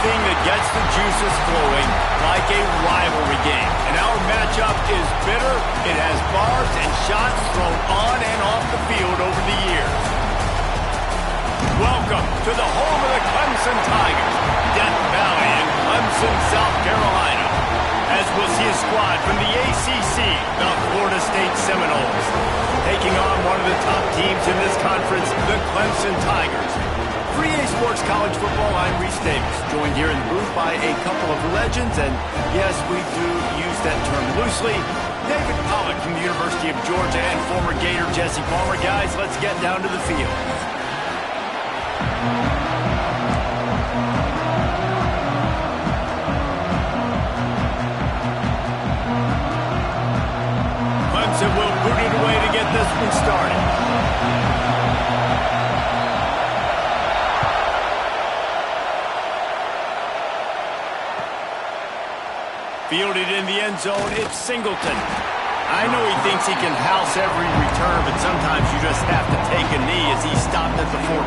anything that gets the juices flowing, like a rivalry game. And our matchup is bitter. It has barbs and shots thrown on and off the field over the years. Welcome to the home of the Clemson Tigers, Death Valley in Clemson, South Carolina. As we'll see a squad from the ACC, the Florida State Seminoles, taking on one of the top teams in this conference, the Clemson Tigers. For EA Sports College Football, I'm Reese Davis, joined here in the booth by a couple of legends, and yes, we do use that term loosely. David Pollack from the University of Georgia and former Gator Jesse Palmer. Guys, let's get down to the field. Clemson will boot it away to get this one started. Fielded in the end zone, it's Singleton. I know he thinks he can house every return, but sometimes you just have to take a knee as he stopped at the 14.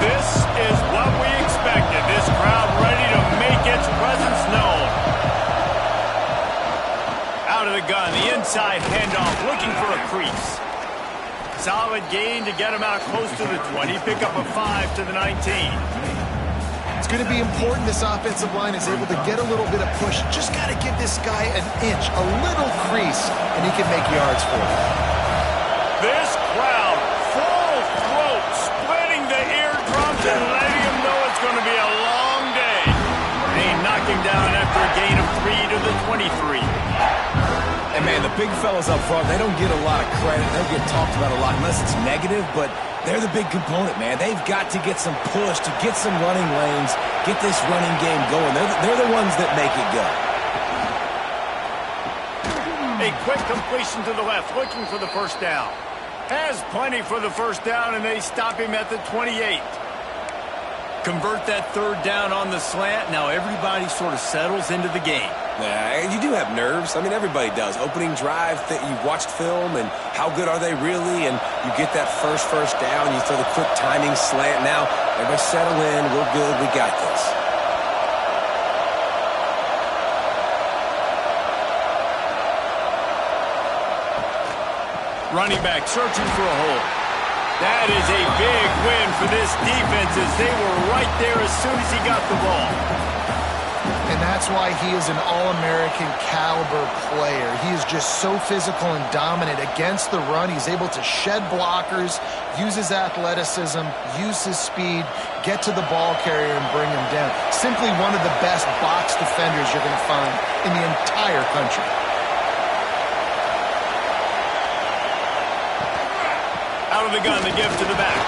This is what we expected. This crowd ready to make its presence known. Out of the gun, the inside handoff, looking for a crease. Solid gain to get him out close to the 20. Pick up a 5 to the 19. It's going to be important this offensive line is able to get a little bit of push. Just got to give this guy an inch, a little crease, and he can make yards for it. This crowd, full throat, splitting the eardrums and letting him know it's going to be a long day. They knock him down after a gain of 3 to the 23. And, man, the big fellas up front, they don't get a lot of credit. They don't get talked about a lot unless it's negative, but they're the big component, man. They've got to get some push, to get some running lanes, get this running game going. They're the ones that make it go. A quick completion to the left, looking for the first down. Has plenty for the first down, and they stop him at the 28. Convert that third down on the slant. Now everybody sort of settles into the game. Yeah, you do have nerves. I mean, everybody does. Opening drive, you've watched film, and how good are they really? And you get that first down, you throw the quick timing slant. Now, everybody settle in. We're good. We got this. Running back searching for a hole. That is a big win for this defense as they were right there as soon as he got the ball. And that's why he is an All-American caliber player. He is just so physical and dominant against the run. He's able to shed blockers, use his athleticism, use his speed, get to the ball carrier and bring him down. Simply one of the best box defenders you're going to find in the entire country. Out of the gun, the give to the back.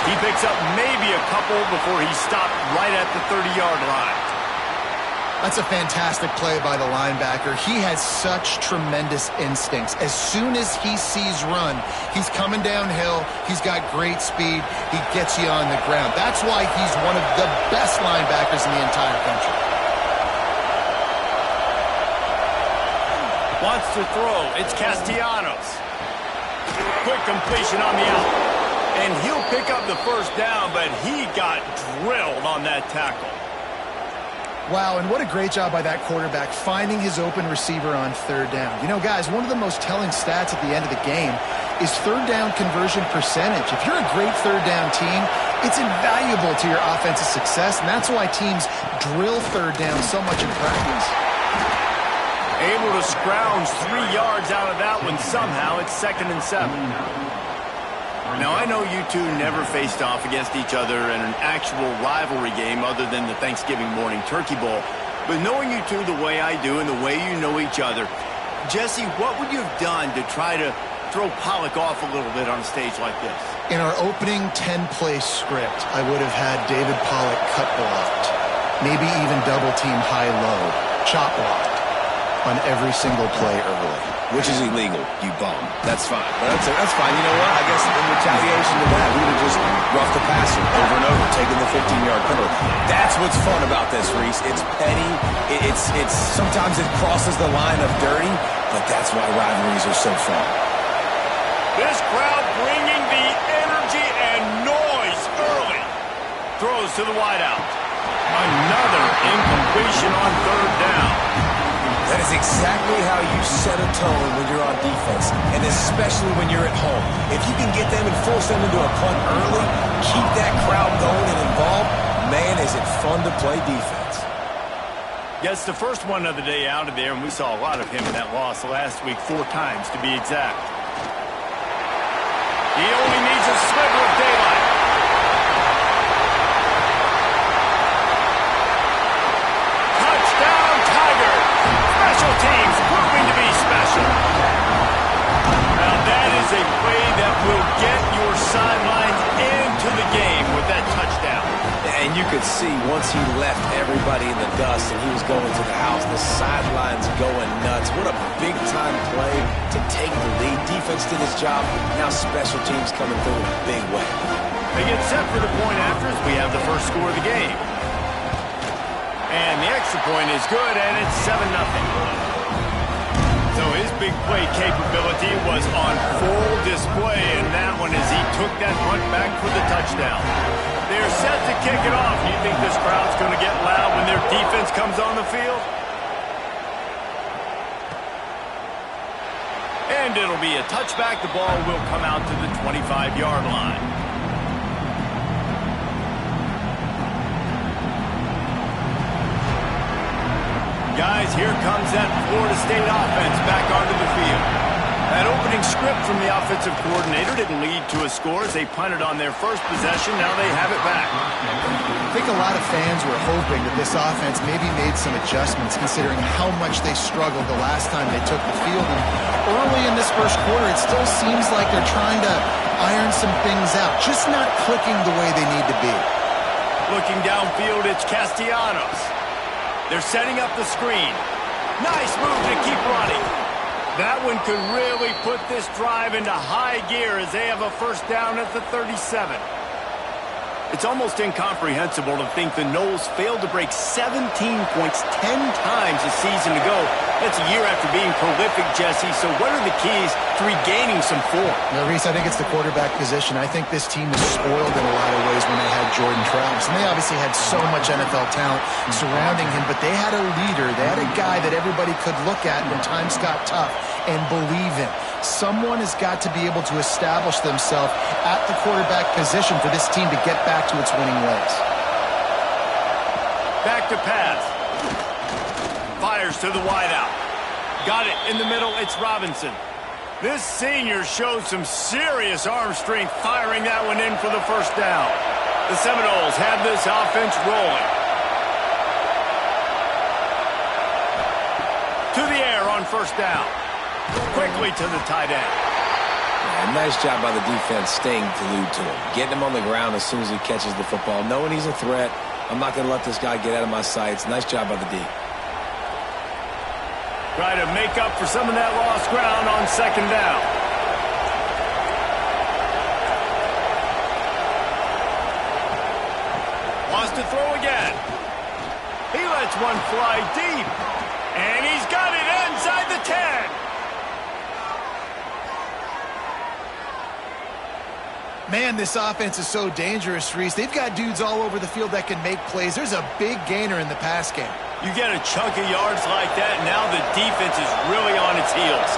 He picks up maybe a couple before he stopped right at the 30-yard line. That's a fantastic play by the linebacker. He has such tremendous instincts. As soon as he sees run, he's coming downhill. He's got great speed. He gets you on the ground. That's why he's one of the best linebackers in the entire country. Wants to throw. It's Castellanos. Quick completion on the out. And he'll pick up the first down, but he got drilled on that tackle. Wow, and what a great job by that quarterback finding his open receiver on third down. You know, guys, one of the most telling stats at the end of the game is third down conversion percentage. If you're a great third down team, it's invaluable to your offensive success, and that's why teams drill third down so much in practice. Able to scrounge 3 yards out of that one somehow. It's 2nd and 7. Now, I know you two never faced off against each other in an actual rivalry game other than the Thanksgiving morning Turkey Bowl. But knowing you two the way I do and the way you know each other, Jesse, what would you have done to try to throw Pollack off a little bit on a stage like this? In our opening 10-play script, I would have had David Pollack cut blocked, maybe even double-team high-low, chop blocked on every single play early. Which is illegal, you bum. That's fine. That's fine. You know what? I guess in retaliation to that, we would have just roughed the passer over and over, taking the 15-yard penalty. That's what's fun about this, Reese. It's petty. It's sometimes it crosses the line of dirty, but that's why rivalries are so fun. This crowd bringing the energy and noise early. Throws to the wideout. Another incompletion on third down. That is exactly how you set a tone when you're on defense, and especially when you're at home. If you can get them and force them into a punt early, keep that crowd going and involved, man, is it fun to play defense. Gets the first one of the day out of there, and we saw a lot of him in that loss last week, 4 times to be exact. He only needs a sliver of daylight. Touchdown, Tigers! Special teams proving to be special. Now that is a play that will get your sidelines into the game with that touchdown. And you could see once he left everybody in the dust and he was going to the house, the sidelines going nuts. What a big-time play to take the lead. Defense did its job. Now special teams coming through in a big way. They get set for the point after as we have the first score of the game. And the extra point is good, and it's 7-0. So his big play capability was on full display in that one as he took that punt back for the touchdown. They're set to kick it off. You think this crowd's going to get loud when their defense comes on the field? And it'll be a touchback. The ball will come out to the 25-yard line. Guys, here comes that Florida State offense back onto the field. That opening script from the offensive coordinator didn't lead to a score as they punted on their first possession. Now they have it back. I think a lot of fans were hoping that this offense maybe made some adjustments considering how much they struggled the last time they took the field. And early in this first quarter, it still seems like they're trying to iron some things out, just not clicking the way they need to be. Looking downfield, it's Castellanos. They're setting up the screen. Nice move to keep running. That one could really put this drive into high gear as they have a first down at the 37. It's almost incomprehensible to think the Noles failed to break 17 points 10 times a season ago. That's a year after being prolific, Jesse. So what are the keys to regaining some form? Now, Reese, I think it's the quarterback position. I think this team is spoiled in a lot of ways when they had Jordan Travis. And they obviously had so much NFL talent surrounding him, but they had a leader. They had a guy that everybody could look at when times got tough and believe in. Someone has got to be able to establish themselves at the quarterback position for this team to get back to its winning ways. Back to pass. Fires to the wideout. Got it in the middle. It's Robinson. This senior shows some serious arm strength firing that one in for the first down. The Seminoles have this offense rolling. To the air on first down. Quickly to the tight end. Yeah, nice job by the defense staying glued to him. Getting him on the ground as soon as he catches the football. Knowing he's a threat. I'm not going to let this guy get out of my sights. Nice job by the D. Try to make up for some of that lost ground on second down. Wants to throw again. He lets one fly deep. And he's got it inside the 10. Man, this offense is so dangerous, Reese. They've got dudes all over the field that can make plays. There's a big gainer in the pass game. You get a chunk of yards like that, now the defense is really on its heels.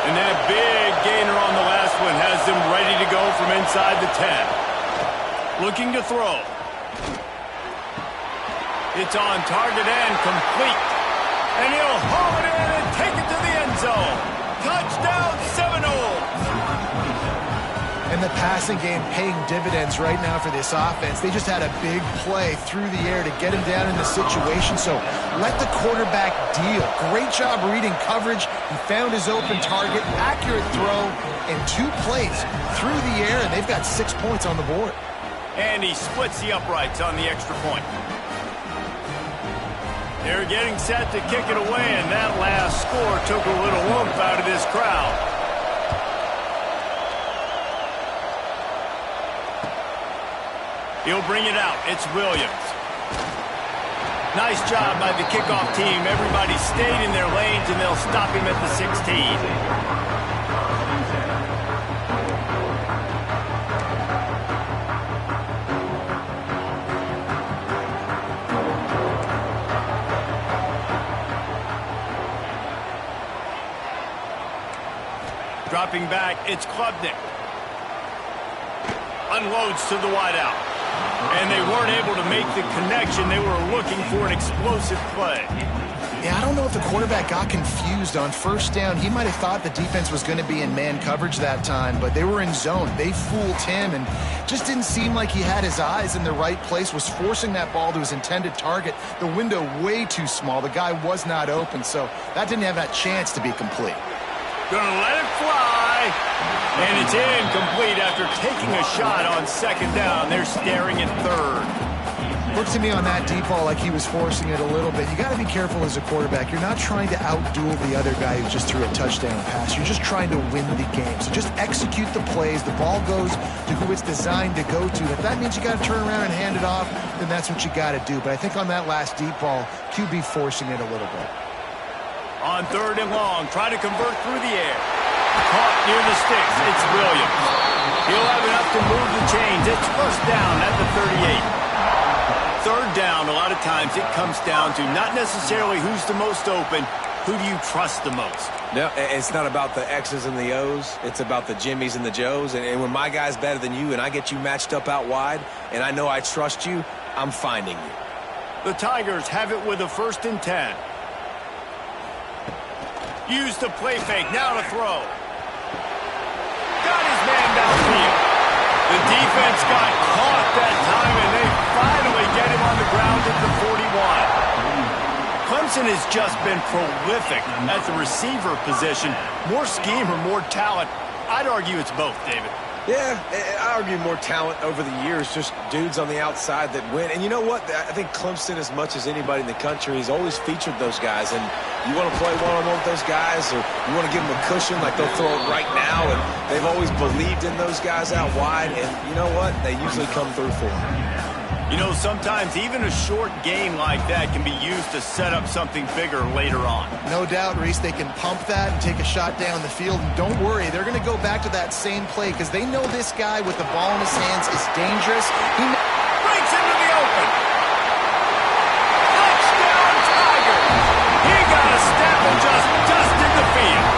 And that big gainer on the last one has them ready to go from inside the 10. Looking to throw. It's on target and complete. And he'll haul it in and take it to the end zone. Touchdown, Seminoles! And the passing game paying dividends right now for this offense. They just had a big play through the air to get him down in the situation. So let the quarterback deal. Great job reading coverage. He found his open target, accurate throw, and 2 plays through the air, and they've got 6 points on the board. And he splits the uprights on the extra point. They're getting set to kick it away, and that last score took a little oomph out of this crowd. He'll bring it out. It's Williams. Nice job by the kickoff team. Everybody stayed in their lanes, and they'll stop him at the 16. Dropping back, it's Klubnik. Unloads to the wideout. And they weren't able to make the connection. They were looking for an explosive play. Yeah, I don't know if the quarterback got confused on first down. He might have thought the defense was going to be in man coverage that time, but they were in zone. They fooled him and just didn't seem like he had his eyes in the right place, was forcing that ball to his intended target. The window way too small. The guy was not open, so that didn't have that chance to be complete. Gonna let it fly, and it's incomplete after taking a shot on second down. They're staring at third. Looked to me on that deep ball like he was forcing it a little bit. You got to be careful as a quarterback. You're not trying to outduel the other guy who just threw a touchdown pass. You're just trying to win the game. So just execute the plays. The ball goes to who it's designed to go to. If that means you got to turn around and hand it off, then that's what you got to do. But I think on that last deep ball, QB forcing it a little bit. On third and long, try to convert through the air. Caught near the sticks. It's Williams. He'll have enough to move the chains. It's first down at the 38. Third down, a lot of times it comes down to not necessarily who's the most open, who do you trust the most? No, it's not about the X's and the O's. It's about the Jimmys and the Joes. And when my guy's better than you and I get you matched up out wide and I know I trust you, I'm finding you. The Tigers have it with a 1st and 10. Use the play fake, now to throw. Got his man downfield. The defense got caught that time, and they finally get him on the ground at the 41. Clemson has just been prolific at the receiver position. More scheme or more talent? I'd argue it's both, David. Yeah, I argue more talent over the years, just dudes on the outside that win. And you know what? I think Clemson, as much as anybody in the country, has always featured those guys. And you want to play one-on-one with those guys, or you want to give them a cushion like they'll throw it right now. And they've always believed in those guys out wide. And you know what? They usually come through for them. You know, sometimes even a short gain like that can be used to set up something bigger later on. No doubt, Reese, they can pump that and take a shot down the field. And don't worry, they're going to go back to that same play because they know this guy with the ball in his hands is dangerous. He breaks into the open. Touchdown, Tigers! He got a step and just in the field.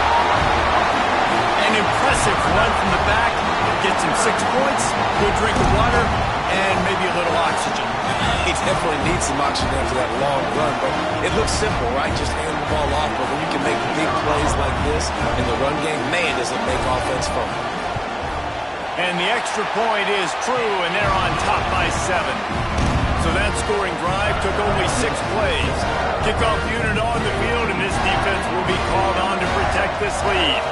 An impressive run from the back. Gets him 6 points, good drink of water, and maybe a little oxygen. He definitely needs some oxygen after that long run, but it looks simple, right? Just hand the ball off, but when you can make big plays like this in the run game, man, does it make offense fun. And the extra point is true, and they're on top by 7. So that scoring drive took only 6 plays. Kickoff unit on the field, and this defense will be called on to protect this lead.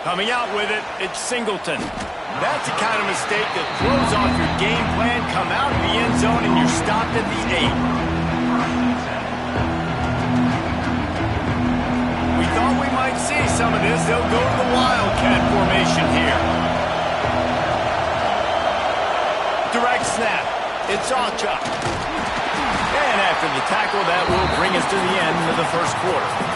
Coming out with it, it's Singleton. That's the kind of mistake that throws off your game plan. Come out of the end zone and you're stopped at the 8. We thought we might see some of this. They'll go to the Wildcat formation here. Direct snap. It's Ocha. And after the tackle, that will bring us to the end of the first quarter.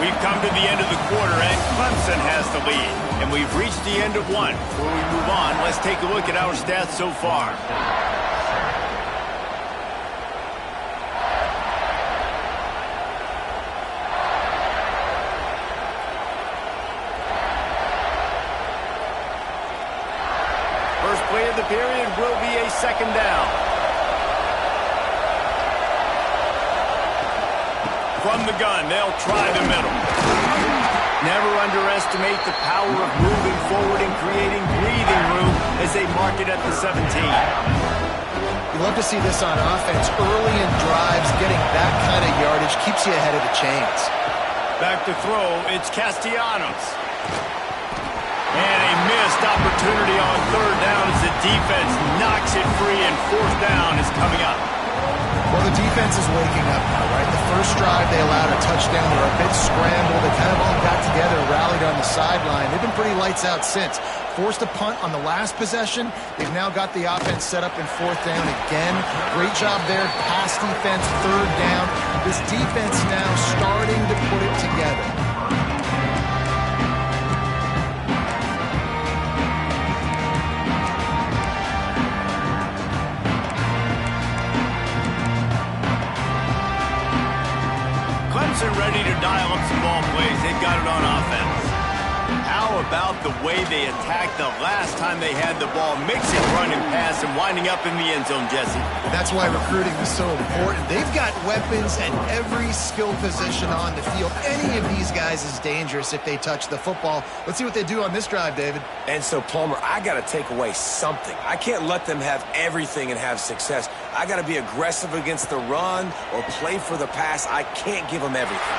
We've come to the end of the quarter, and Clemson has the lead. And we've reached the end of one. Before we move on, let's take a look at our stats so far. First play of the period will be a 2nd down. From the gun, they'll try the middle. Never underestimate the power of moving forward and creating breathing room as they mark it at the 17. You love to see this on offense. Early in drives, getting that kind of yardage keeps you ahead of the chains. Back to throw, it's Castellanos. And a missed opportunity on 3rd down as the defense knocks it free, and 4th down is coming up. Well, the defense is waking up now, right? The first drive, they allowed a touchdown. They were a bit scrambled. They kind of all got together, rallied on the sideline. They've been pretty lights out since. Forced a punt on the last possession. They've now got the offense set up in 4th down again. Great job there. Pass defense, 3rd down. This defense now starting to put it together. it on offense. How about the way they attacked the last time they had the ball, mixing run and pass and winding up in the end zone, Jesse? That's why recruiting is so important. They've got weapons at every skill position on the field. Any of these guys is dangerous if they touch the football. Let's see what they do on this drive, David. And so, Palmer, I got to take away something. I can't let them have everything and have success. I got to be aggressive against the run or play for the pass. I can't give them everything.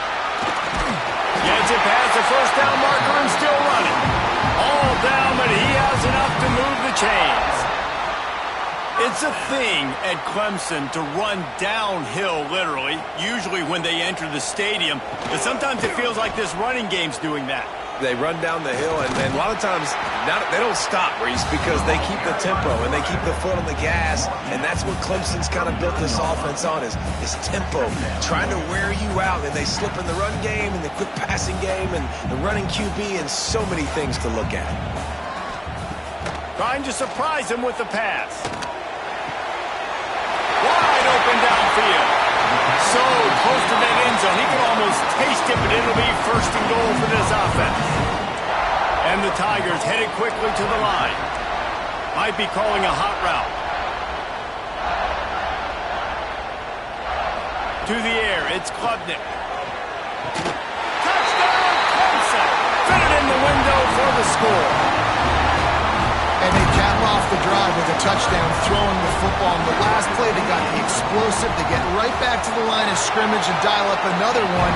Gets it past the first down marker and still running. All down, but he has enough to move the chains. It's a thing at Clemson to run downhill, literally, usually when they enter the stadium. But sometimes it feels like this running game's doing that. They run down the hill, and a lot of times they don't stop, Reese, because they keep the tempo and they keep the foot on the gas, and that's what Clemson's kind of built this offense on is tempo, trying to wear you out, and they slip in the run game and the quick passing game and the running QB and so many things to look at. Trying to surprise him with the pass. Wide open downfield. So close to that end zone, he can almost taste it, but it'll be first and goal for this offense. And the Tigers headed quickly to the line. Might be calling a hot route. To the air, it's Klubnik. Touchdown, Clemson! Fitted in the window for the score. And they cap off the drive with a touchdown, throwing the football. On the last play, they got the explosive to get right back to the line of scrimmage and dial up another one.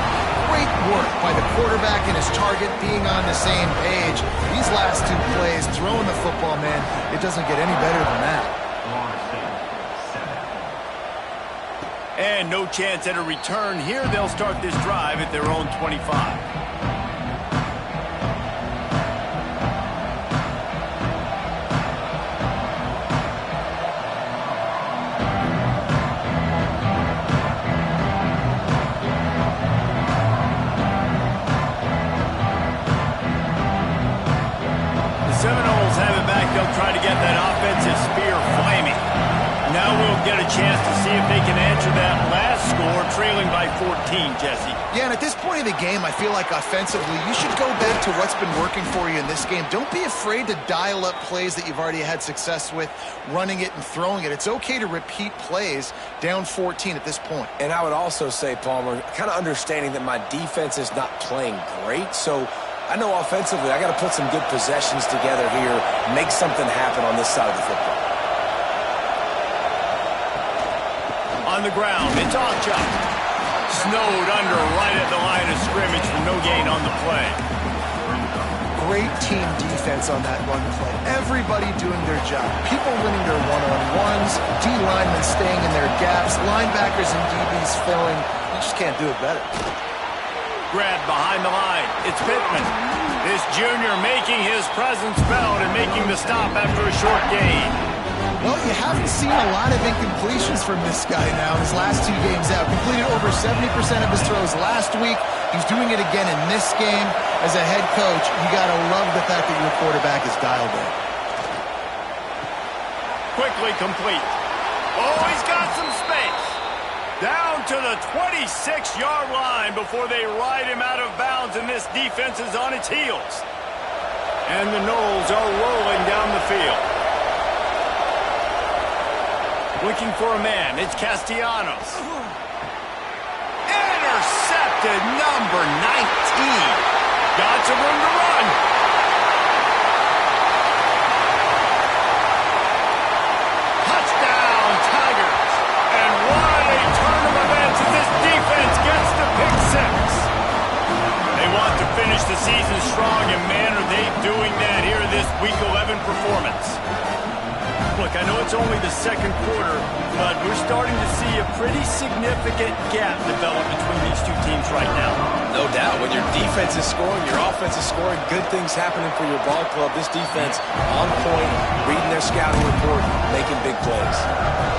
Great work by the quarterback and his target being on the same page. These last two plays, throwing the football, man, it doesn't get any better than that. And no chance at a return here. They'll start this drive at their own 25. Seminoles have it back. They'll try to get that offensive spear flaming. Now we'll get a chance to see if they can answer that last score, trailing by 14, Jesse. Yeah, and at this point of the game, I feel like offensively, you should go back to what's been working for you in this game. Don't be afraid to dial up plays that you've already had success with, running it and throwing it. It's okay to repeat plays down 14 at this point. And I would also say, Palmer, kind of understanding that my defense is not playing great, so I know offensively I got to put some good possessions together here, make something happen on this side of the football. On the ground, it's Ocha. Snowed under right at the line of scrimmage for no gain on the play. Great team defense on that run play. Everybody doing their job. People winning their one-on-ones, D-linemen staying in their gaps, linebackers and DBs filling. You just can't do it better. Grabbed behind the line. It's Pittman. This junior making his presence felt and making the stop after a short gain. Well, you haven't seen a lot of incompletions from this guy now his last two games out. Completed over 70% of his throws last week. He's doing it again in this game. As a head coach, you got to love the fact that your quarterback is dialed in. Quickly complete. Oh, he's got some space. Down to the 26-yard line before they ride him out of bounds, and this defense is on its heels. And the Noles are rolling down the field. Looking for a man, it's Castellanos. Intercepted, number 19. Got some room to run. Touchdown, Tigers. And what a turn of events as this defense gets the pick six. They want to finish the season strong, and man, are they doing that here in this Week 11 performance. Look, I know it's only the second quarter, but we're starting to see a pretty significant gap develop between these two teams right now. No doubt. When your defense is scoring, your offense is scoring, good things happening for your ball club. This defense on point, reading their scouting report, making big plays.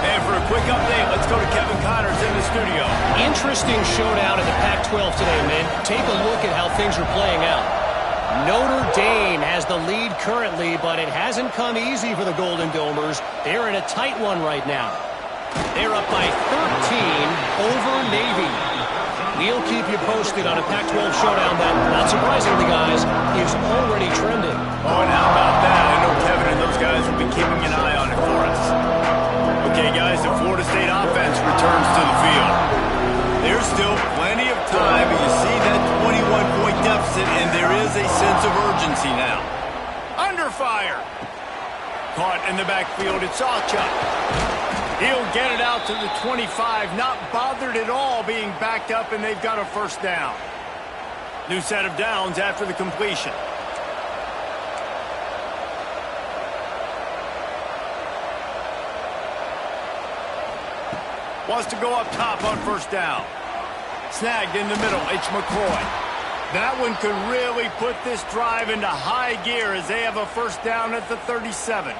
And for a quick update, let's go to Kevin Connors in the studio. Interesting showdown in the Pac-12 today, man. Take a look at how things are playing out. Notre Dame has the lead currently, but it hasn't come easy for the Golden Domers. They're in a tight one right now. They're up by 13 over Navy. We'll keep you posted on a Pac-12 showdown that, not surprisingly, guys, is already trending. Oh, and how about that? I know Kevin and those guys will be keeping an eye on it for us. Okay, guys, the Florida State offense returns to the field. There's still plenty of time, and you see that 21-point deficit, and there is a sense of urgency now. Under fire. Caught in the backfield, it's Sawchuk. He'll get it out to the 25, not bothered at all being backed up, and they've got a first down. New set of downs after the completion. Wants to go up top on first down. Snagged in the middle, it's McCoy. That one could really put this drive into high gear as they have a first down at the 37.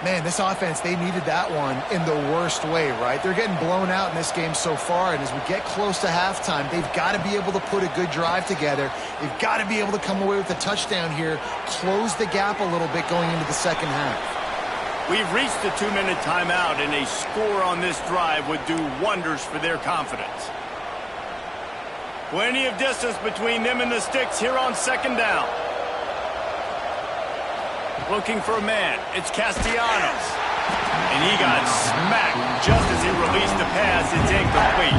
Man, this offense, they needed that one in the worst way, right? They're getting blown out in this game so far, and as we get close to halftime, they've got to be able to put a good drive together. They've got to be able to come away with a touchdown here, close the gap a little bit going into the second half. We've reached the 2-minute timeout, and a score on this drive would do wonders for their confidence. Plenty of distance between them and the sticks here on second down. Looking for a man. It's Castellanos. And he got smacked just as he released the pass. It's incomplete.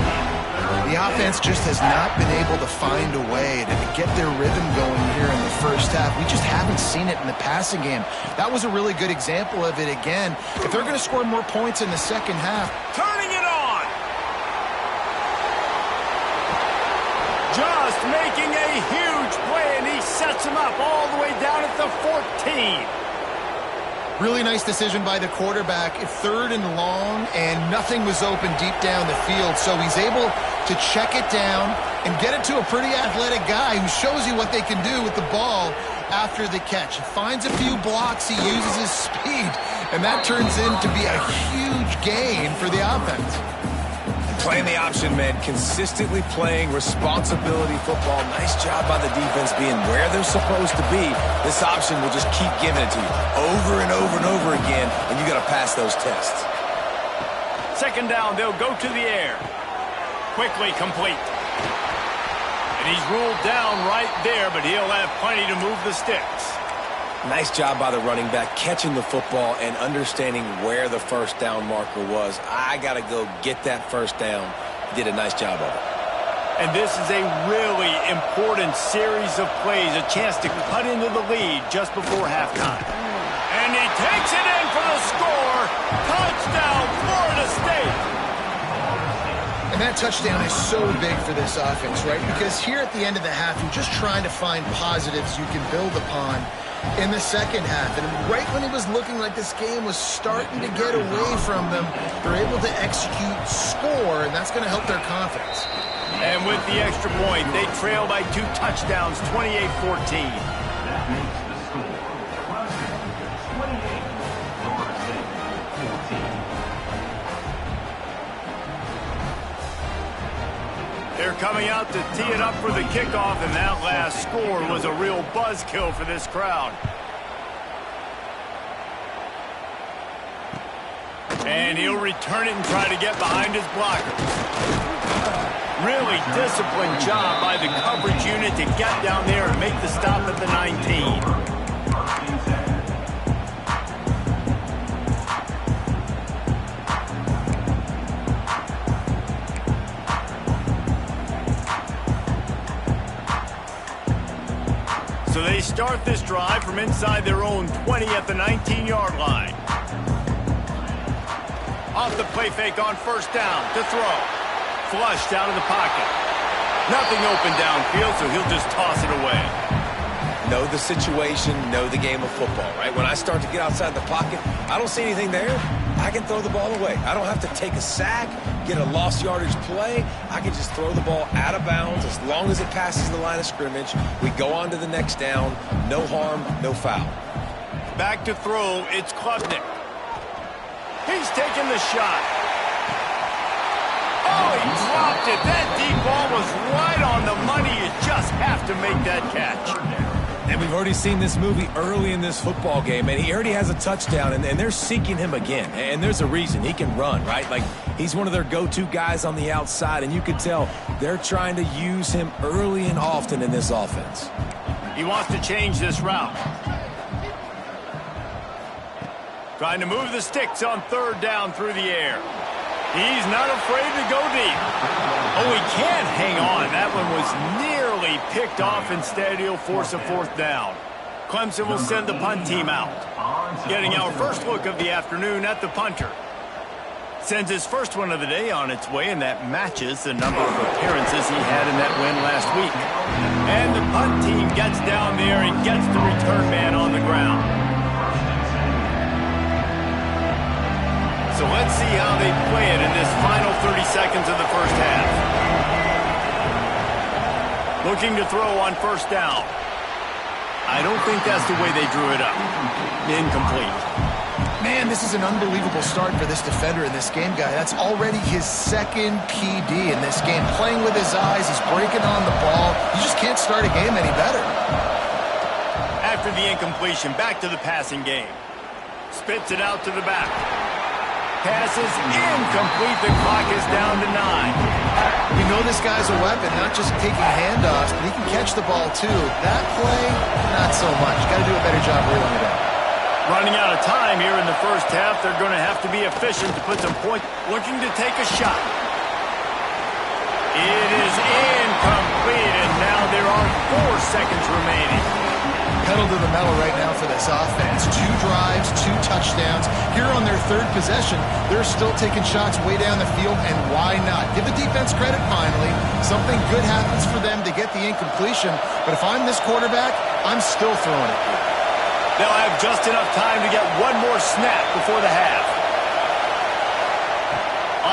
The offense just has not been able to find a way to get their rhythm going here in the first half. We just haven't seen it in the passing game. That was a really good example of it again. If they're going to score more points in the second half. Turning it on. Just making a huge play, and he sets him up all the way down at the 14. Really nice decision by the quarterback. 3rd and long, and nothing was open deep down the field. So he's able to check it down and get it to a pretty athletic guy who shows you what they can do with the ball after the catch. He finds a few blocks. He uses his speed, and that turns into be a huge gain for the offense. Playing the option, man. Consistently playing responsibility football. Nice job by the defense being where they're supposed to be. This option will just keep giving it to you over and over and over again, and you got to pass those tests. Second down, they'll go to the air. Quickly complete. And he's ruled down right there, but he'll have plenty to move the sticks. Nice job by the running back, catching the football and understanding where the first down marker was. I got to go get that first down. He did a nice job of it. And this is a really important series of plays, a chance to cut into the lead just before halftime. And he takes it in for the score. Touchdown, Florida State. And that touchdown is so big for this offense, right? Because here at the end of the half, you're just trying to find positives you can build upon in the second half. And right when it was looking like this game was starting to get away from them, they're able to execute, score, and that's going to help their confidence. And with the extra point, they trail by 2 touchdowns, 28-14. They're coming out to tee it up for the kickoff, and that last score was a real buzzkill for this crowd. And he'll return it and try to get behind his blockers. Really disciplined job by the coverage unit to get down there and make the stop at the 19. So they start this drive from inside their own 20 at the 19-yard line. Off the play fake on first down to throw. Flushed out of the pocket. Nothing open downfield, so he'll just toss it away. Know the situation, know the game of football, right? When I start to get outside the pocket, I don't see anything there. I can throw the ball away. I don't have to take a sack, get a lost yardage play. I can just throw the ball out of bounds as long as it passes the line of scrimmage. We go on to the next down. No harm, no foul. Back to throw, it's Klubnik. He's taking the shot. Oh, he dropped it. That deep ball was right on the money. You just have to make that catch. And And we've already seen this movie early in this football game, and he already has a touchdown, and they're seeking him again. And there's a reason. He can run, right? Like, he's one of their go-to guys on the outside, and you can tell they're trying to use him early and often in this offense. He wants to change this route. Trying to move the sticks on third down through the air. He's not afraid to go deep. Oh, he can't hang on. That one was nearly picked off. Instead, he'll force a fourth down. Clemson will send the punt team out. Getting our first look of the afternoon at the punter. Sends his first one of the day on its way, and that matches the number of appearances he had in that win last week. And the punt team gets down there and gets the return man on the ground. So let's see how they play it in this final 30 seconds of the first half. Looking to throw on first down. I don't think that's the way they drew it up. Incomplete. Man, this is an unbelievable start for this defender in this game, guy. That's already his second PD in this game. Playing with his eyes, he's breaking on the ball. You just can't start a game any better. After the incompletion, back to the passing game. Spits it out to the back. Passes incomplete. The clock is down to 9. We know this guy's a weapon, not just taking handoffs, but he can catch the ball too. That play, not so much. Got to do a better job reeling it in. Running out of time here in the first half. They're going to have to be efficient to put some points. Looking to take a shot. It is incomplete, and now there are 4 seconds remaining. Pedal to the metal right now for this offense. 2 drives, 2 touchdowns. Here on their third possession, they're still taking shots way down the field, and why not? Give the defense credit finally. Something good happens for them to get the incompletion, but if I'm this quarterback, I'm still throwing it. They'll have just enough time to get one more snap before the half.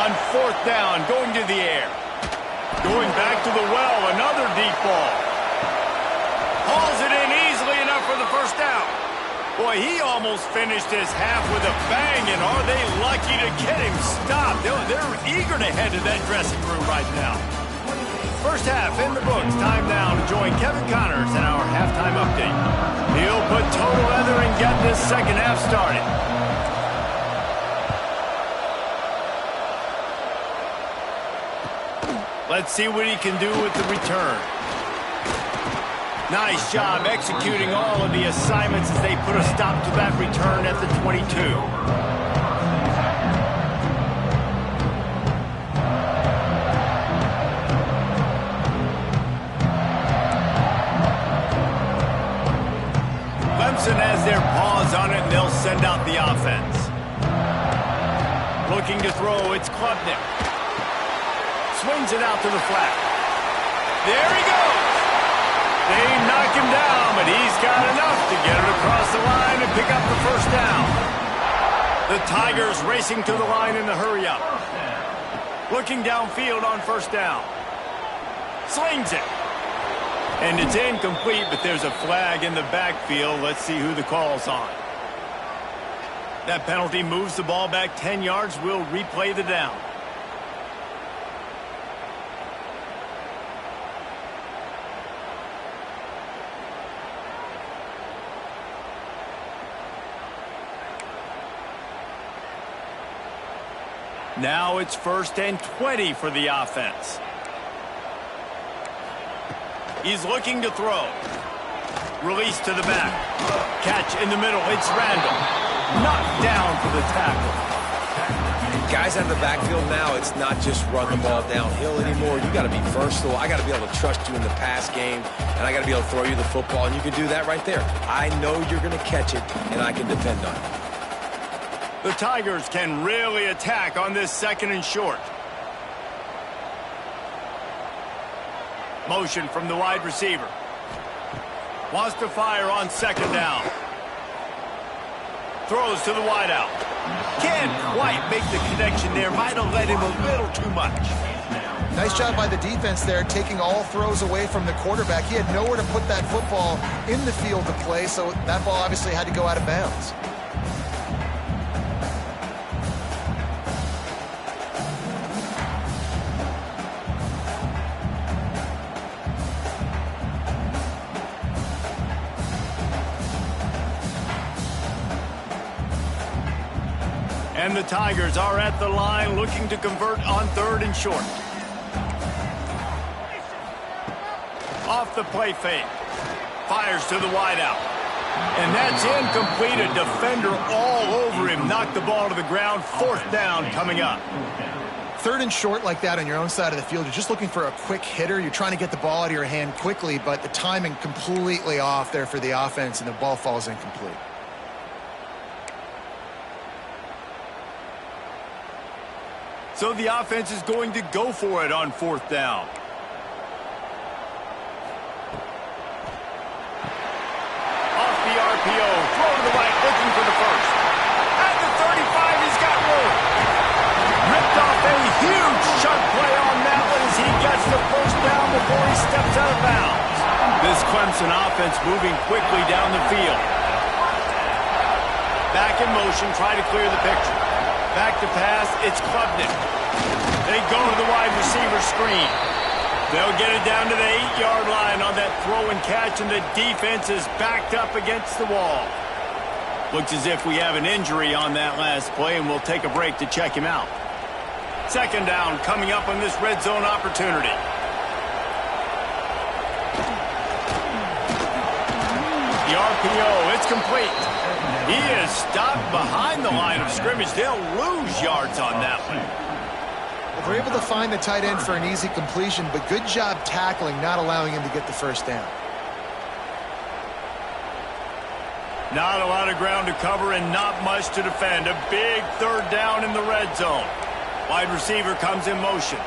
On fourth down, going to the air. Going back to the well, another deep ball. Hauls it in easily enough for the first down. Boy, he almost finished his half with a bang, and are they lucky to get him stopped? They're eager to head to that dressing room right now. First half in the books. Time now to join Kevin Connors in our halftime update. He'll put total leather and get this second half started. Let's see what he can do with the return. Nice job executing all of the assignments as they put a stop to that return at the 22. Clemson has their paws on it, and they'll send out the offense. Looking to throw, it's Klubnik. Swings it out to the flat. There he goes. They knock him down, but he's got enough to get it across the line and pick up the first down. The Tigers racing to the line in the hurry-up. Looking downfield on first down. Slings it. And it's incomplete, but there's a flag in the backfield. Let's see who the call's on. That penalty moves the ball back 10 yards. We'll replay the down. Now it's 1st and 20 for the offense. He's looking to throw. Release to the back. Catch in the middle. It's Randall. Knocked down for the tackle. Guys out of the backfield now, it's not just run the ball downhill anymore. You got to be versatile. I got to be able to trust you in the pass game, and I got to be able to throw you the football, and you can do that right there. I know you're going to catch it, and I can depend on it. The Tigers can really attack on this 2nd and short. Motion from the wide receiver. Wants to fire on 2nd down. Throws to the wideout. Can't quite make the connection there. Might have led him a little too much. Nice job by the defense there, taking all throws away from the quarterback. He had nowhere to put that football in the field to play, so that ball obviously had to go out of bounds. And the Tigers are at the line looking to convert on 3rd and short. Off the play fake. Fires to the wideout. And that's incomplete. A defender all over him. Knocked the ball to the ground. 4th down coming up. 3rd and short like that on your own side of the field. You're just looking for a quick hitter. You're trying to get the ball out of your hand quickly, but the timing completely off there for the offense, and the ball falls incomplete. So the offense is going to go for it on 4th down. Off the RPO, throw to the right, looking for the first. At the 35, he's got room. Ripped off a huge chunk play on that one as he gets the first down before he steps out of bounds. This Clemson offense moving quickly down the field. Back in motion, try to clear the picture. Back to pass, it's Klubnik. They go to the wide receiver screen. They'll get it down to the 8-yard line on that throw and catch, and the defense is backed up against the wall. Looks as if we have an injury on that last play, and we'll take a break to check him out. 2nd down coming up on this red zone opportunity. The RPO, it's complete. He is stopped behind the line of scrimmage. They'll lose yards on that one. Well, they're able to find the tight end for an easy completion, but good job tackling, not allowing him to get the first down. Not a lot of ground to cover and not much to defend. A big 3rd down in the red zone. Wide receiver comes in motion.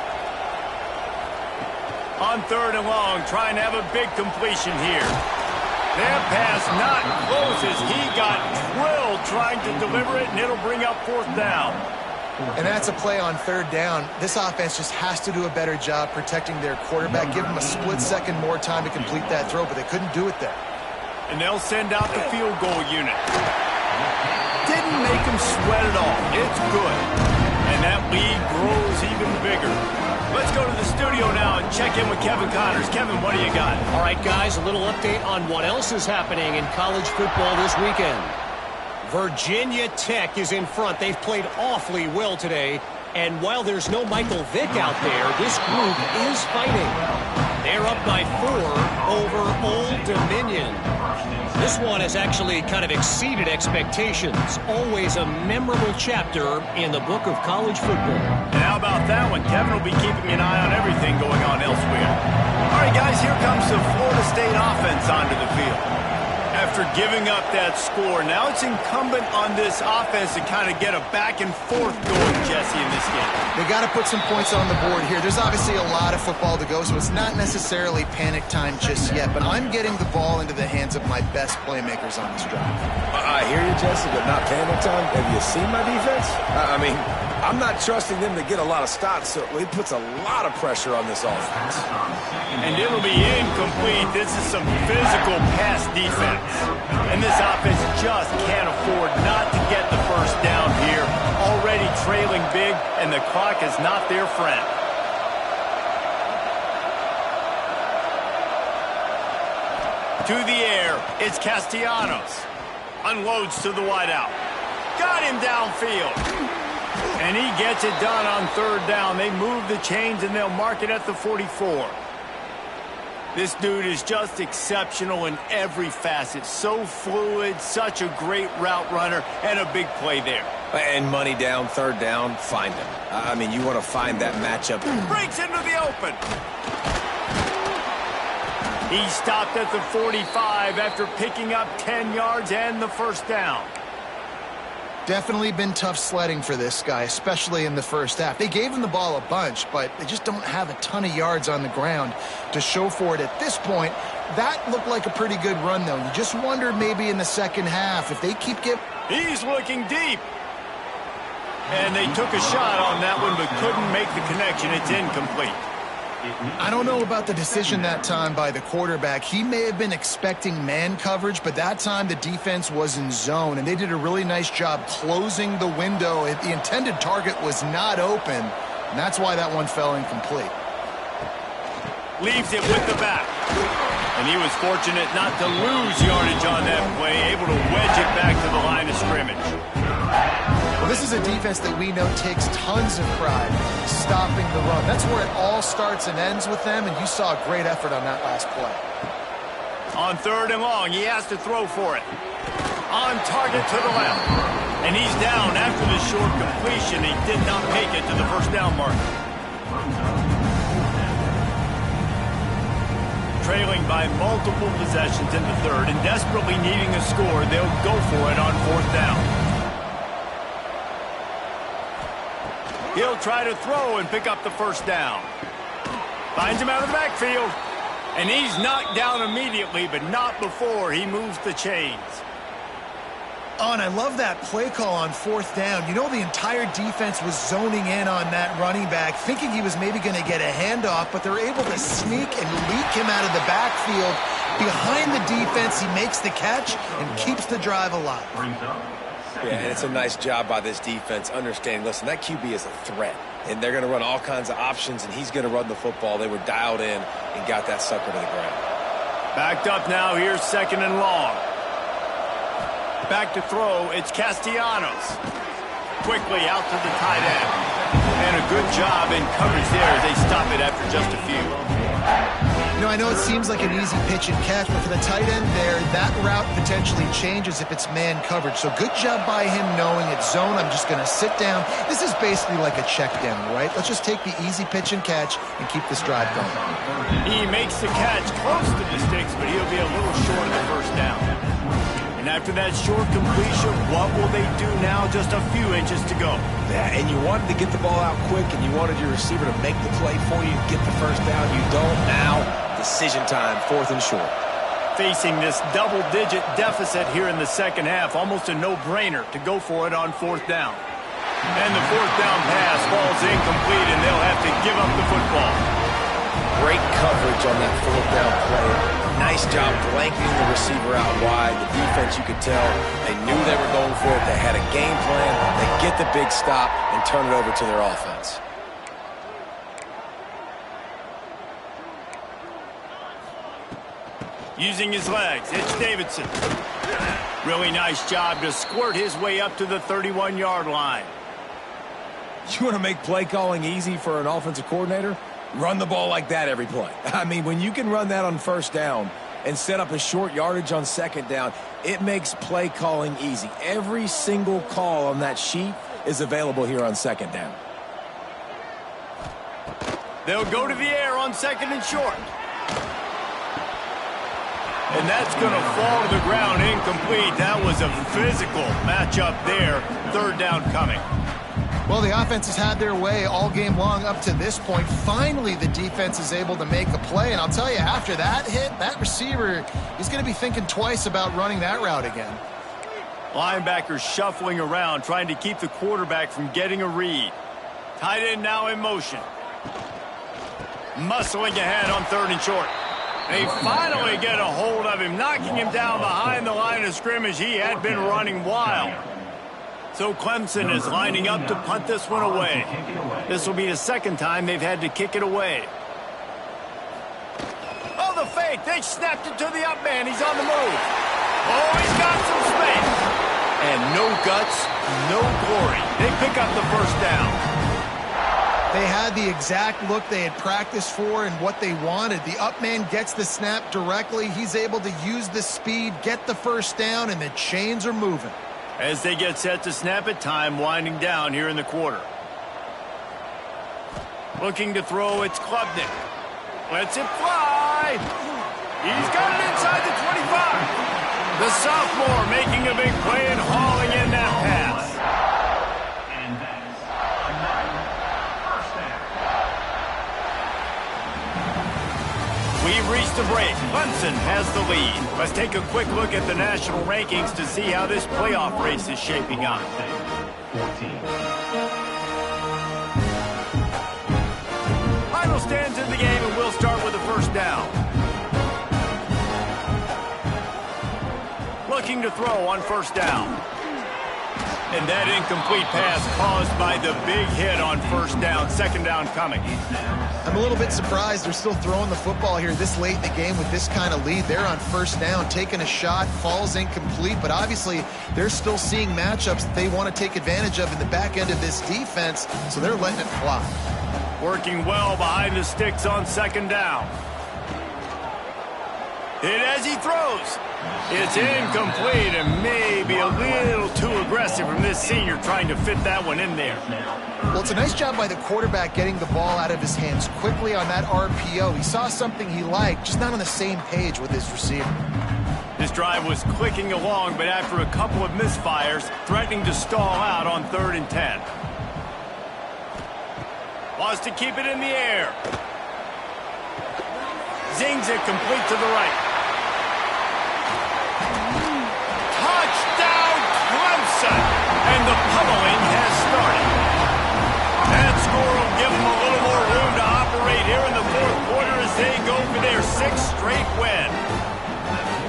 On 3rd and long, trying to have a big completion here. That pass not close as he got drilled trying to deliver it, and it'll bring up 4th down. And that's a play on 3rd down. This offense just has to do a better job protecting their quarterback. Give him a split second more time to complete that throw, but they couldn't do it there. And they'll send out the field goal unit. Didn't make him sweat at all. It's good. And that lead grows even bigger. Let's go to the studio now and check in with Kevin Connors. Kevin, what do you got? All right, guys, a little update on what else is happening in college football this weekend. Virginia Tech is in front. They've played awfully well today. And while there's no Michael Vick out there, this group is fighting. They're up by 4 over Old Dominion. This one has actually kind of exceeded expectations. Always a memorable chapter in the book of college football. And how about that one? Kevin will be keeping an eye on everything going on elsewhere. All right, guys, here comes the Florida State offense onto the field. After giving up that score, now it's incumbent on this offense to kind of get a back and forth going, Jesse, in this game. They got to put some points on the board here. There's obviously a lot of football to go, so it's not necessarily panic time just yet, but I'm getting the ball into the hands of my best playmakers on this drive. I hear you, Jesse, but not panic time. Have you seen my defense? I mean, I'm not trusting them to get a lot of stops, so it puts a lot of pressure on this offense. And it'll be incomplete. This is some physical pass defense. And this offense just can't afford not to get the first down here. Already trailing big, and the clock is not their friend. To the air, it's Castellanos. Unloads to the wideout. Got him downfield. And he gets it done on 3rd down. They move the chains, and they'll mark it at the 44. This dude is just exceptional in every facet. So fluid, such a great route runner, and a big play there. And money down, 3rd down, find him. I mean, you want to find that matchup. Breaks into the open. He stopped at the 45 after picking up 10 yards and the first down. Definitely been tough sledding for this guy, especially in the first half. They gave him the ball a bunch, but they just don't have a ton of yards on the ground to show for it at this point. That looked like a pretty good run, though. You just wonder maybe in the second half if they keep getting... He's looking deep. And they took a shot on that one, but couldn't make the connection. It's incomplete. I don't know about the decision that time by the quarterback. He may have been expecting man coverage, but that time the defense was in zone, and they did a really nice job closing the window. The intended target was not open, and that's why that one fell incomplete. Leaves it with the back. And he was fortunate not to lose yardage on that play, able to wedge it back to the line of scrimmage. This is a defense that we know takes tons of pride stopping the run. That's where it all starts and ends with them, and you saw a great effort on that last play. On 3rd and long, he has to throw for it. On target to the left. And he's down after the short completion. He did not make it to the first down mark. Trailing by multiple possessions in the 3rd and desperately needing a score, they'll go for it on 4th down. He'll try to throw and pick up the first down. Finds him out of the backfield. And he's knocked down immediately, but not before he moves the chains. Oh, and I love that play call on 4th down. You know, the entire defense was zoning in on that running back, thinking he was maybe going to get a handoff, but they're able to sneak and leak him out of the backfield. Behind the defense, he makes the catch and keeps the drive alive. Yeah, and it's a nice job by this defense understanding, listen, that QB is a threat, and they're going to run all kinds of options, and he's going to run the football. They were dialed in and got that sucker to the ground. Backed up now, here's 2nd and long. Back to throw, it's Castellanos. Quickly out to the tight end. And a good job in coverage there as they stop it after just a few. You know, I know it seems like an easy pitch and catch, but for the tight end there, that route potentially changes if it's man coverage. So good job by him knowing it's zone. I'm just going to sit down. This is basically like a check down, right? Let's just take the easy pitch and catch and keep this drive going. He makes the catch close to the sticks, but he'll be a little short of the first down. And after that short completion, what will they do now? Just a few inches to go. Yeah, and you wanted to get the ball out quick, and you wanted your receiver to make the play for you, get the first down. You don't now. Decision time, 4th and short. Facing this double-digit deficit here in the 2nd half, almost a no-brainer to go for it on 4th down. And the 4th down pass falls incomplete, and they'll have to give up the football. Great coverage on that 4th down play. Nice job blanketing the receiver out wide. The defense, you could tell, they knew they were going for it. They had a game plan. They get the big stop and turn it over to their offense. Using his legs, it's Davidson. Really nice job to squirt his way up to the 31-yard line. You want to make play calling easy for an offensive coordinator? Run the ball like that every play. I mean, when you can run that on 1st down and set up a short yardage on 2nd down, it makes play calling easy. Every single call on that sheet is available here on 2nd down. They'll go to the air on 2nd and short. And that's going to fall to the ground incomplete. That was a physical matchup there. 3rd down coming. Well, the offense has had their way all game long up to this point. Finally, the defense is able to make a play. And I'll tell you, after that hit, that receiver, he's going to be thinking twice about running that route again. Linebackers shuffling around, trying to keep the quarterback from getting a read. Tight end now in motion. Muscling ahead on 3rd and short. They finally get a hold of him, knocking him down behind the line of scrimmage. He had been running wild. So Clemson is lining up to punt this one away. This will be the 2nd time they've had to kick it away. Oh, the fake. They snapped it to the up man. He's on the move. Oh, he's got some space. And no guts, no glory. They pick up the first down. They had the exact look they had practiced for and what they wanted. The up man gets the snap directly. He's able to use the speed, get the first down, and the chains are moving. As they get set to snap it, time winding down here in the quarter. Looking to throw, it's Klubnik. Lets it fly. He's got it inside the 25. The sophomore making a big play and hauling in that pass. We've reached a break. Clemson has the lead. Let's take a quick look at the national rankings to see how this playoff race is shaping up. Final stands in the game, and we'll start with the first down. Looking to throw on 1st down. And that incomplete pass caused by the big hit on first down, second down coming. I'm a little bit surprised they're still throwing the football here this late in the game with this kind of lead. They're on first down, taking a shot, falls incomplete, but obviously they're still seeing matchups that they want to take advantage of in the back end of this defense, so they're letting it fly. Working well behind the sticks on second down. Hit as he throws. It's incomplete and maybe a little too aggressive from this senior trying to fit that one in there. Well, it's a nice job by the quarterback getting the ball out of his hands quickly on that RPO. He saw something he liked, just not on the same page with his receiver. This drive was clicking along, but after a couple of misfires, threatening to stall out on 3rd and 10. Wants to keep it in the air. Zings it complete to the right. Touchdown, Clemson! And the pummeling has started. That score will give them a little more room to operate here in the 4th quarter as they go for their 6th straight win.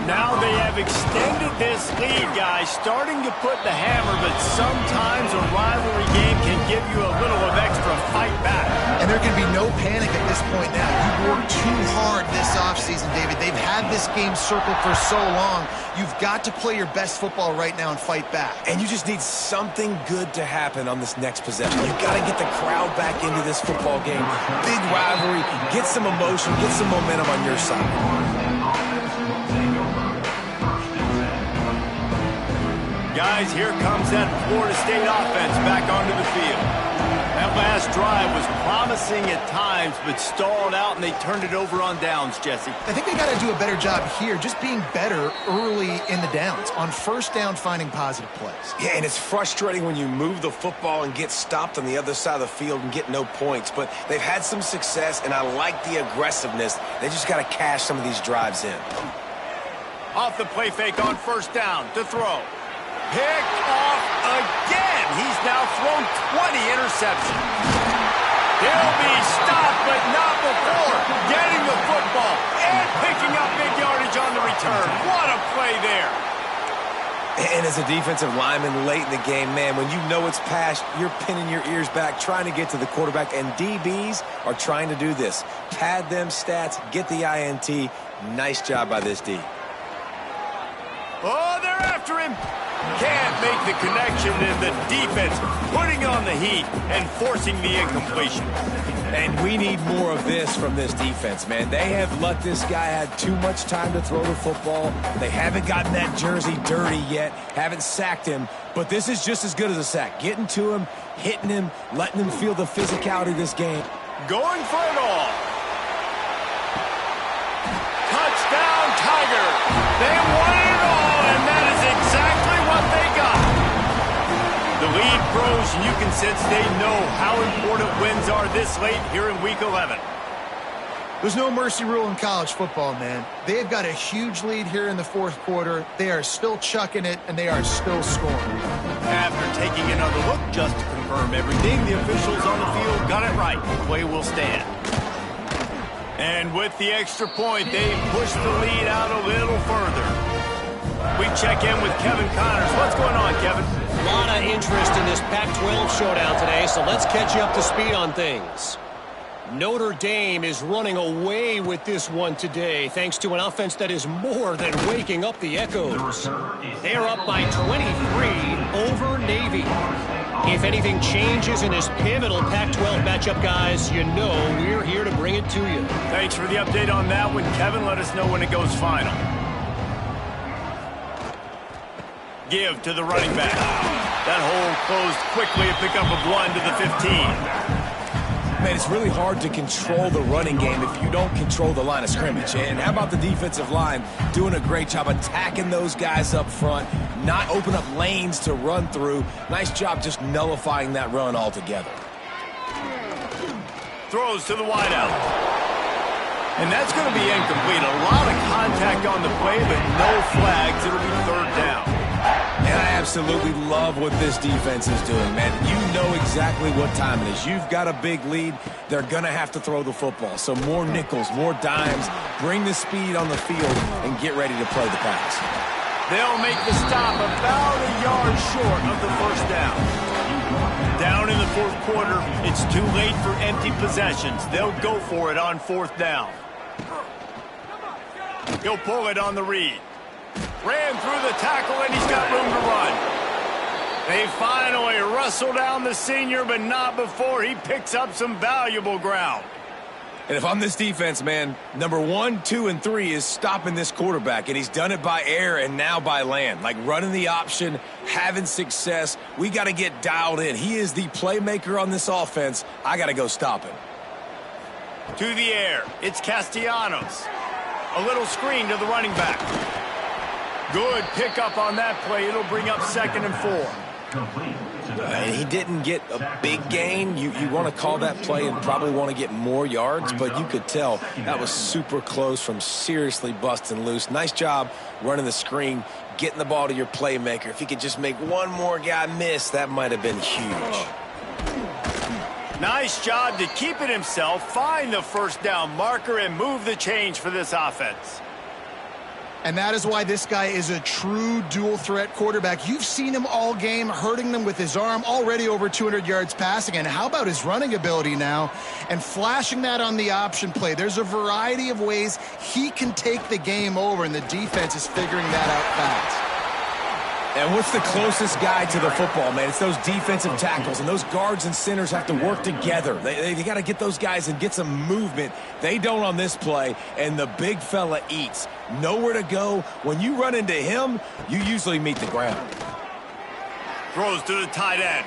Now they have extended this lead, guys, starting to put the hammer, but sometimes a rivalry game can give you a little of extra fight back. And there can be no panic at this point now. You've worked too hard this offseason, David. They've had this game circled for so long. You've got to play your best football right now and fight back. And you just need something good to happen on this next possession. You've got to get the crowd back into this football game. Big rivalry, get some emotion, get some momentum on your side. Guys, here comes that Florida State offense back onto the field. That last drive was promising at times, but stalled out, and they turned it over on downs, Jesse. I think they got to do a better job here, just being better early in the downs. On first down, finding positive plays. Yeah, and it's frustrating when you move the football and get stopped on the other side of the field and get no points. But they've had some success, and I like the aggressiveness. They just got to cash some of these drives in. Off the play fake on first down to throw. Picked off again. He's now thrown 20 interceptions. He'll be stopped, but not before getting the football and picking up big yardage on the return. What a play there. And as a defensive lineman late in the game, man, when you know it's past, you're pinning your ears back, trying to get to the quarterback, and DBs are trying to do this. Pad them stats, get the INT. Nice job by this D. Oh, they're after him. Can't make the connection, and the defense putting on the heat and forcing the incompletion. And we need more of this from this defense, man. They have let this guy have too much time to throw the football. They haven't gotten that jersey dirty yet, haven't sacked him, but this is just as good as a sack. Getting to him, hitting him, letting him feel the physicality of this game. Going for it all. Touchdown, Tiger. They wanted it all, and that is exactly what they got. The lead grows, and you can sense they know how important wins are this late here in Week 11. There's no mercy rule in college football, man. They've got a huge lead here in the 4th quarter. They are still chucking it, and they are still scoring. After taking another look just to confirm everything, the officials on the field got it right. Play will stand. And with the extra point, they push the lead out a little further. We check in with Kevin Connors. What's going on, Kevin? A lot of interest in this Pac-12 showdown today, so let's catch you up to speed on things. Notre Dame is running away with this one today, thanks to an offense that is more than waking up the echoes. They are up by 23 over Navy. If anything changes in this pivotal Pac-12 matchup, guys, you know we're here to bring it to you. Thanks for the update on that one, Kevin. Let us know when it goes final. Give to the running back. That hole closed quickly, a pickup of 1 to the 15. Man, it's really hard to control the running game if you don't control the line of scrimmage. And how about the defensive line doing a great job attacking those guys up front, not open up lanes to run through. Nice job just nullifying that run altogether. Throws to the wideout. And that's going to be incomplete. A lot of contact on the play, but no flags. It'll be 3rd down. And I absolutely love what this defense is doing, man. You know exactly what time it is. You've got a big lead. They're going to have to throw the football. So more nickels, more dimes. Bring the speed on the field and get ready to play the pass. They'll make the stop about a yard short of the first down. Down in the fourth quarter, it's too late for empty possessions. They'll go for it on fourth down. He'll pull it on the read. Ran through the tackle, and he's got room to run. They finally wrestle down the senior, but not before he picks up some valuable ground. And if I'm this defense, man, number 1, 2, and 3 is stopping this quarterback, and he's done it by air and now by land. Like running the option, having success. We got to get dialed in. He is the playmaker on this offense. I got to go stop him. To the air, it's Castellanos. A little screen to the running back. Good pickup on that play. It'll bring up 2nd and 4. And he didn't get a big gain. You want to call that play and probably want to get more yards, but you could tell that was super close from seriously busting loose. Nice job running the screen, getting the ball to your playmaker. If he could just make one more guy miss, that might have been huge. Nice job to keep it himself, find the first down marker, and move the change for this offense. And that is why this guy is a true dual-threat quarterback. You've seen him all game, hurting them with his arm, already over 200 yards passing. And how about his running ability now? And flashing that on the option play. There's a variety of ways he can take the game over, and the defense is figuring that out fast. And what's the closest guy to the football, man? It's those defensive tackles, and those guards and centers have to work together. They got to get those guys and get some movement. They don't on this play, and the big fella eats. Nowhere to go. When you run into him, you usually meet the ground. Throws to the tight end.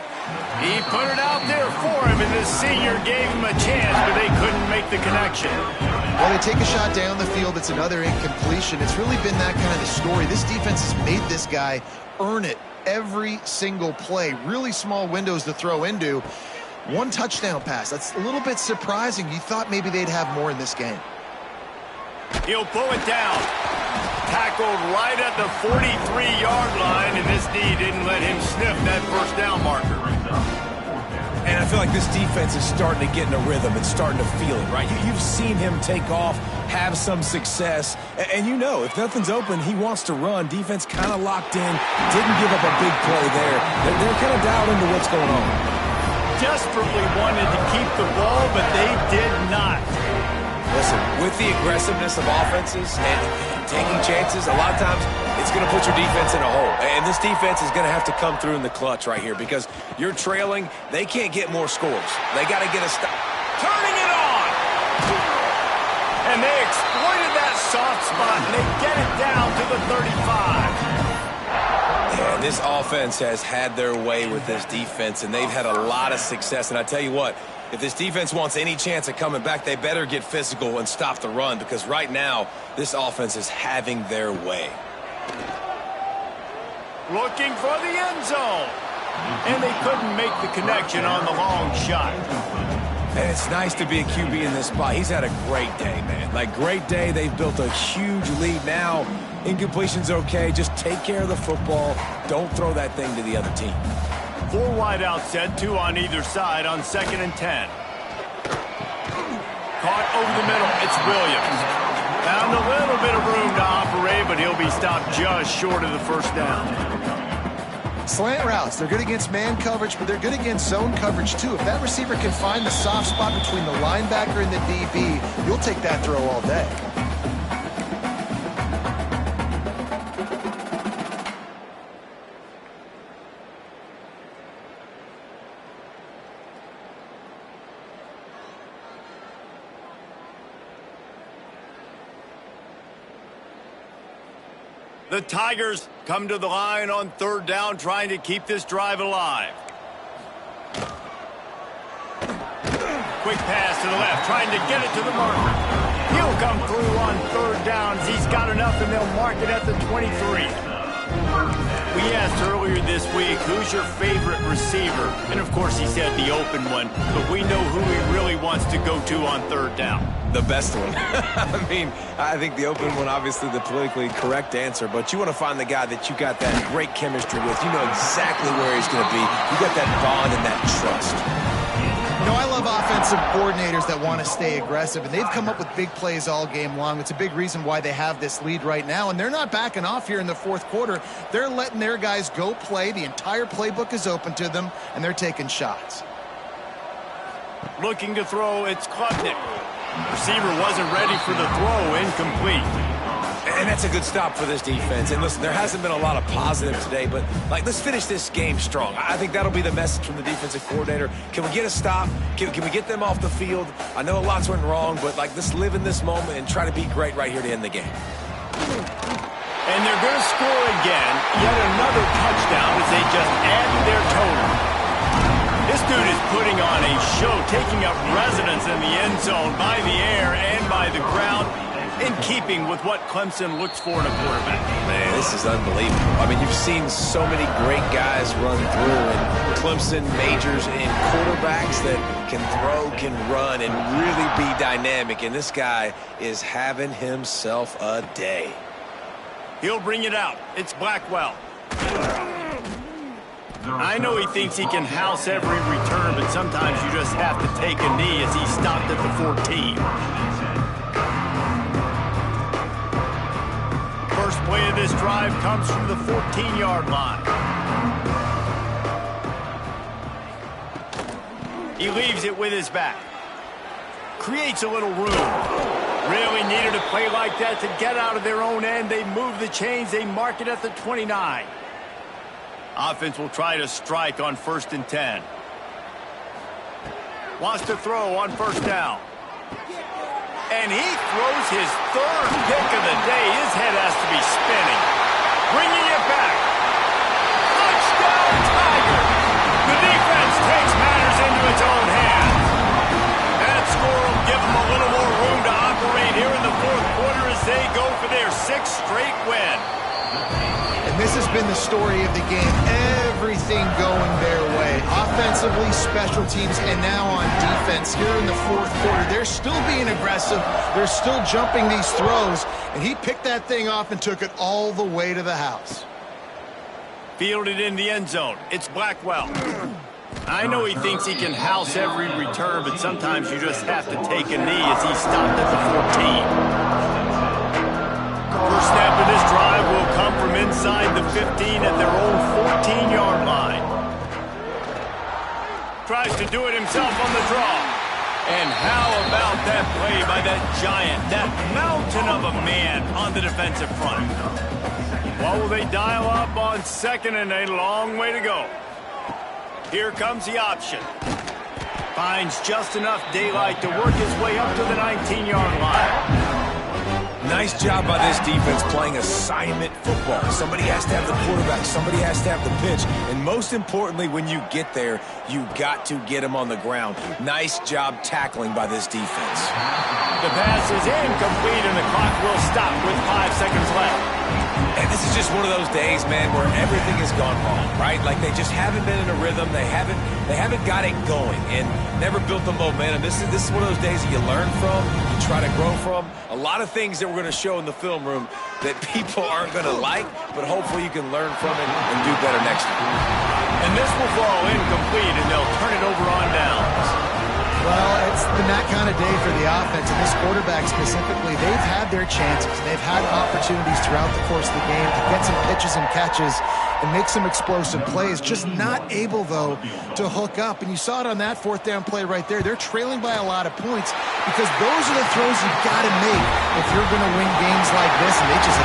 He put it out there for him, and the senior gave him a chance, but they couldn't make the connection. Well, they take a shot down the field. It's another incompletion. It's really been that kind of a story. This defense has made this guy earn it every single play. Really small windows to throw into. One touchdown pass. That's a little bit surprising. You thought maybe they'd have more in this game. He'll pull it down. Tackled right at the 43-yard line, and this D didn't let him sniff that first down marker. And I feel like this defense is starting to get in a rhythm and starting to feel it, right? You've seen him take off, have some success, and you know, if nothing's open, he wants to run. Defense kind of locked in, didn't give up a big play there. They're kind of dialed into what's going on. Desperately wanted to keep the ball, but they did not. Listen, with the aggressiveness of offenses and taking chances, a lot of times it's going to put your defense in a hole. And this defense is going to have to come through in the clutch right here because you're trailing. They can't get more scores. They got to get a stop. Turning it on! And they exploited that soft spot, and they get it down to the 35. And this offense has had their way with this defense, and they've had a lot of success. And I tell you what, if this defense wants any chance of coming back, they better get physical and stop the run because right now, this offense is having their way. Looking for the end zone. And they couldn't make the connection on the long shot. And it's nice to be a QB in this spot. He's had a great day, man. Like, great day. They've built a huge lead now. Incompletion's okay. Just take care of the football. Don't throw that thing to the other team. 4 wide out set, 2 on either side on 2nd and 10. Caught over the middle. It's Williams. Found a little bit of room to operate, but he'll be stopped just short of the first down. Slant routes, they're good against man coverage, but they're good against zone coverage too. If that receiver can find the soft spot between the linebacker and the DB, you'll take that throw all day. The Tigers come to the line on 3rd down, trying to keep this drive alive. Quick pass to the left, trying to get it to the marker. He'll come through on 3rd downs. He's got enough, and they'll mark it at the 23. We asked earlier this week, who's your favorite receiver? And, of course, he said the open one, but we know who he really wants to go to on 3rd down. The best one. I mean, I think the open one, obviously the politically correct answer, but you want to find the guy that you got that great chemistry with. You know exactly where he's going to be. You got that bond and that trust. I love offensive coordinators that want to stay aggressive, and they've come up with big plays all game long. It's a big reason why they have this lead right now, and they're not backing off here in the fourth quarter. They're letting their guys go play. The entire playbook is open to them, and they're taking shots. Looking to throw, it's Klubnik. Receiver wasn't ready for the throw, incomplete. And that's a good stop for this defense. And listen, there hasn't been a lot of positive today, but let's finish this game strong. I think that'll be the message from the defensive coordinator. Can we get a stop? Can we get them off the field? I know lots went wrong, but let's live in this moment and try to be great right here to end the game. And they're going to score again. Yet another touchdown as they just add to their total. This dude is putting on a show, taking up residence in the end zone by the air and by the ground, in keeping with what Clemson looks for in a quarterback. Man, this is unbelievable. I mean, you've seen so many great guys run through, and Clemson majors in quarterbacks that can throw, can run, and really be dynamic. And this guy is having himself a day. He'll bring it out. It's Blackwell. I know he thinks he can house every return, but sometimes you just have to take a knee as he stopped at the 14. First play of this drive comes from the 14-yard line. He leaves it with his back. Creates a little room. Really needed a play like that to get out of their own end. They move the chains. They mark it at the 29. Offense will try to strike on 1st and 10. Wants to throw on 1st down. And he throws his 3rd pick of the day. His head has to be spinning. Bringing it back. Touchdown, Tiger. The defense takes matters into its own hands. That score will give them a little more room to operate here in the fourth quarter as they go for their 6th straight win. And this has been the story of the game. Everything going their way. Offensively, special teams, and now on defense here in the fourth quarter. They're still being aggressive. They're still jumping these throws. And he picked that thing off and took it all the way to the house. Fielded in the end zone. It's Blackwell. I know he thinks he can house every return, but sometimes you just have to take a knee as he stopped at the 14. First snap of this drive will come from inside the 15 at their own 14-yard line. Tries to do it himself on the draw. And how about that play by that giant, that mountain of a man on the defensive front? What will they dial up on 2nd and a long way to go? Here comes the option. Finds just enough daylight to work his way up to the 19-yard line. Nice job by this defense playing assignment football. Somebody has to have the quarterback. Somebody has to have the pitch. And most importantly, when you get there, you got to get him on the ground. Nice job tackling by this defense. The pass is incomplete, and the clock will stop with 5 seconds left. And this is just one of those days, man, where everything has gone wrong, right? Like they just haven't been in a rhythm. They haven't got it going and never built the momentum. This is one of those days that you learn from, you try to grow from. A lot of things that we're going to show in the film room that people aren't going to like, but hopefully you can learn from it and do better next time. And this will fall incomplete, and they'll turn it over on downs. Well, it's been that kind of day for the offense, and this quarterback specifically, they've had their chances. They've had opportunities throughout the course of the game to get some pitches and catches and make some explosive plays, just not able, though, to hook up. And you saw it on that 4th down play right there. They're trailing by a lot of points because those are the throws you've got to make if you're going to win games like this, and they just